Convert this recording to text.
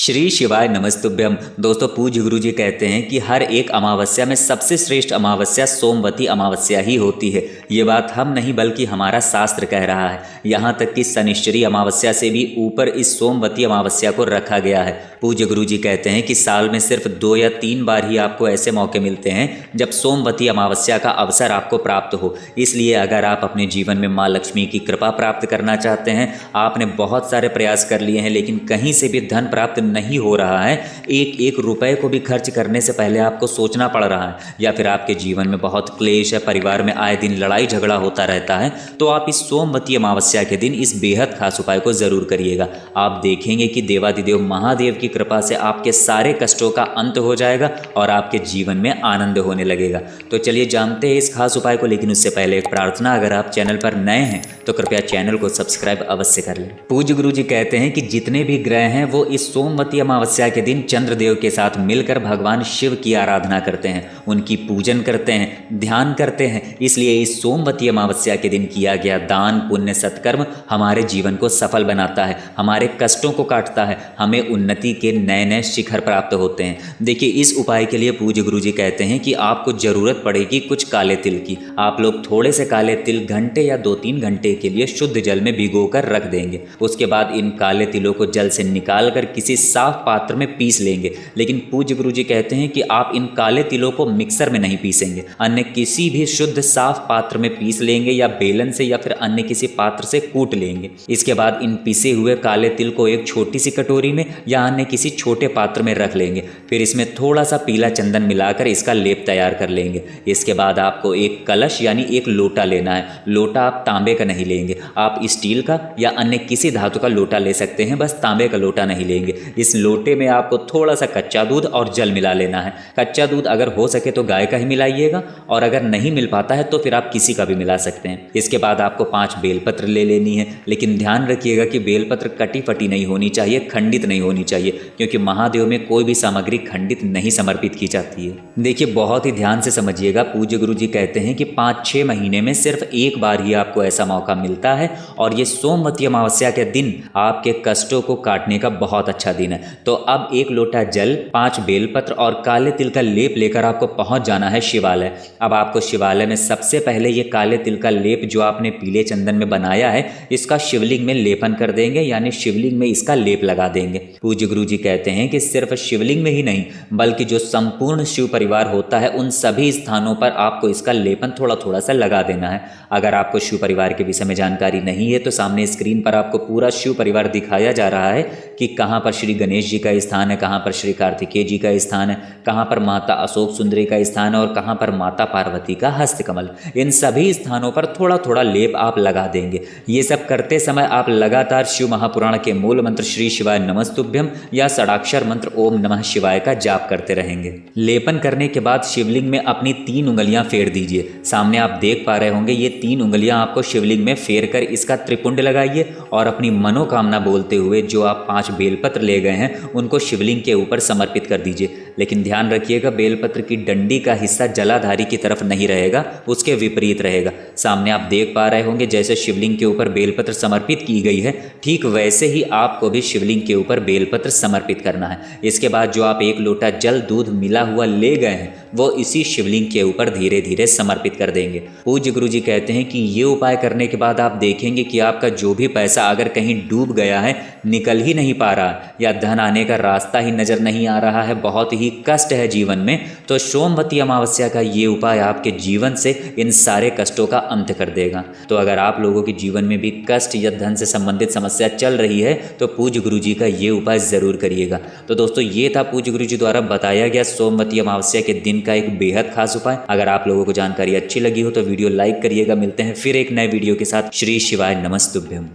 श्री शिवाय नमस्तुभ्यम। दोस्तों, पूज्य गुरु जी कहते हैं कि हर एक अमावस्या में सबसे श्रेष्ठ अमावस्या सोमवती अमावस्या ही होती है। ये बात हम नहीं बल्कि हमारा शास्त्र कह रहा है। यहाँ तक कि शनिश्चरी अमावस्या से भी ऊपर इस सोमवती अमावस्या को रखा गया है। पूज्य गुरु जी कहते हैं कि साल में सिर्फ 2 या 3 बार ही आपको ऐसे मौके मिलते हैं जब सोमवती अमावस्या का अवसर आपको प्राप्त हो। इसलिए अगर आप अपने जीवन में माँ लक्ष्मी की कृपा प्राप्त करना चाहते हैं, आपने बहुत सारे प्रयास कर लिए हैं लेकिन कहीं से भी धन प्राप्त नहीं हो रहा है, एक एक रुपए को भी खर्च करने से पहले आपको सोचना पड़ रहा है, या फिर आपके जीवन में बहुत क्लेश है, परिवार में आए दिन लड़ाई झगड़ा होता रहता है, तो आप इस सोमवती अमावस्या के दिन इस बेहद खास उपाय को जरूर करिएगा। आप देखेंगे कि देवादिदेव महादेव की कृपा से आपके सारे कष्टों का अंत हो जाएगा और आपके जीवन में आनंद होने लगेगा। तो चलिए जानते हैं इस खास उपाय को, लेकिन उससे पहले एक प्रार्थना, अगर आप चैनल पर नए हैं तो कृपया चैनल को सब्सक्राइब अवश्य कर लें। पूज्य गुरु जी कहते हैं कि जितने भी ग्रह हैं वो इस सोमवती अमावस्या के दिन चंद्रदेव के साथ मिलकर भगवान शिव की आराधना करते हैं, उनकी पूजन करते हैं, ध्यान करते हैं। इसलिए इस सोमवती अमावस्या के दिन किया गया दान पुण्य सत्कर्म हमारे जीवन को सफल बनाता है, हमारे कष्टों को काटता है, हमें उन्नति के नए नए शिखर प्राप्त होते हैं। देखिए, इस उपाय के लिए पूज्य गुरु जी कहते हैं कि आपको जरूरत पड़ेगी कुछ काले तिल की। आप लोग थोड़े से काले तिल घंटे या 2-3 घंटे के लिए शुद्ध जल में भिगोकर रख देंगे। उसके बाद इन काले तिलों को जल से निकाल कर किसी साफ पात्र में पीस लेंगे। लेकिन पूज्य गुरु जी कहते हैं कि आप इन काले तिलों को मिक्सर में नहीं पीसेंगे, अन्य किसी भी शुद्ध साफ पात्र में पीस लेंगे, या बेलन से या फिर अन्य किसी पात्र से कूट लेंगे। इसके बाद इन पिसे हुए काले तिल को एक छोटी सी कटोरी में या अन्य किसी छोटे पात्र में रख लेंगे। फिर इसमें थोड़ा सा पीला चंदन मिलाकर इसका लेप तैयार कर लेंगे। इसके बाद आपको एक कलश यानी एक लोटा लेना है। लोटा आप तांबे का नहीं लेंगे, आप स्टील का या अन्य किसी धातु का लोटा ले सकते हैं, बस तांबे का लोटा नहीं लेंगे। इस लोटे में आपको थोड़ा सा कच्चा दूध और जल मिला लेना है। कच्चा दूध अगर हो सके तो गाय का ही मिलाइएगा, और अगर नहीं मिल पाता है तो फिर आप किसी का भी मिला सकते हैं। इसके बाद आपको 5 बेलपत्र ले लेनी है, लेकिन ध्यान रखिएगा कि बेलपत्र कटी फटी नहीं होनी चाहिए, खंडित नहीं होनी चाहिए, क्योंकि महादेव में कोई भी सामग्री खंडित नहीं समर्पित की जाती है। देखिए, बहुत ही ध्यान से समझिएगा। पूज्य गुरु जी कहते हैं कि 5-6 महीने में सिर्फ एक बार ही आपको ऐसा मौका मिलता है, और ये सोमवती अमावस्या के दिन आपके कष्टों को काटने का बहुत अच्छा दिन है। तो अब 1 लोटा जल, 5 बेलपत्र और काले तिल का लेप लेकर आपको पहुंच जाना है शिवालय। अब आपको शिवालय में सबसे पहले ये काले तिल का लेप जो आपने पीले चंदन में बनाया है, इसका शिवलिंग में लेपन कर देंगे, यानी शिवलिंग में इसका लेप लगा देंगे। पूज्य गुरु जी कहते हैं कि सिर्फ शिवलिंग में ही नहीं बल्कि जो संपूर्ण शिव परिवार होता है उन सभी स्थानों पर आपको इसका लेपन थोड़ा थोड़ा सा लगा देना है। अगर आपको शिव परिवार के विषय में जानकारी नहीं है तो सामने स्क्रीन पर आपको पूरा शिव परिवार दिखाया जा रहा है कि कहाँ पर श्री गणेश जी का स्थान है, कहाँ पर श्री कार्तिकेय जी का स्थान है, कहाँ पर माता अशोक सुंदरी का स्थान है और कहाँ पर माता पार्वती का हस्तकमल। इन सभी स्थानों पर थोड़ा थोड़ा लेप आप लगा देंगे। ये सब करते समय आप लगातार शिव महापुराण के मूल मंत्र श्री शिवाय नमस्तुभ्यम या षडाक्षर मंत्र ओम नमः शिवाय का जाप करते रहेंगे। लेपन करने के बाद शिवलिंग में अपनी 3 उंगलियां फेर दीजिए। सामने आप देख पा रहे होंगे ये 3 उंगलियां आपको शिवलिंग में फेर कर इसका त्रिपुंड लगाइए और अपनी मनोकामना बोलते हुए जो आप 5 बेलपत्र ले गए हैं उनको शिवलिंग के ऊपर समर्पित कर दीजिए। लेकिन ध्यान रखिएगा, बेलपत्र की डंडी का हिस्सा जलाधारी की तरफ नहीं रहेगा, उसके विपरीत रहेगा। सामने आप देख पा रहे होंगे जैसे शिवलिंग के ऊपर बेलपत्र समर्पित की गई है, ठीक वैसे ही आपको भी शिवलिंग के ऊपर बेलपत्र समर्पित करना है। इसके बाद जो आप 1 लोटा जल दूध मिला हुआ ले गए हैं वो इसी शिवलिंग के ऊपर धीरे धीरे समर्पित कर देंगे। पूज्य गुरु जी कहते हैं कि ये उपाय करने के बाद आप देखेंगे कि आपका जो भी पैसा अगर कहीं डूब गया है, निकल ही नहीं पा रहा, या धन आने का रास्ता ही नजर नहीं आ रहा है, बहुत ही कष्ट है जीवन में, तो सोमवती अमावस्या का ये उपाय आपके जीवन से इन सारे कष्टों का अंत कर देगा। तो अगर आप लोगों के जीवन में भी कष्ट या धन से संबंधित समस्या चल रही है तो पूज्य गुरु जी का ये उपाय जरूर करिएगा। तो दोस्तों, ये था पूज्य गुरु जी द्वारा बताया गया सोमवती अमावस्या के दिन का एक बेहद खास उपाय। अगर आप लोगों को जानकारी अच्छी लगी हो तो वीडियो लाइक करिएगा। मिलते हैं फिर एक नए वीडियो के साथ। श्री शिवाय नमस्तुभ्यम।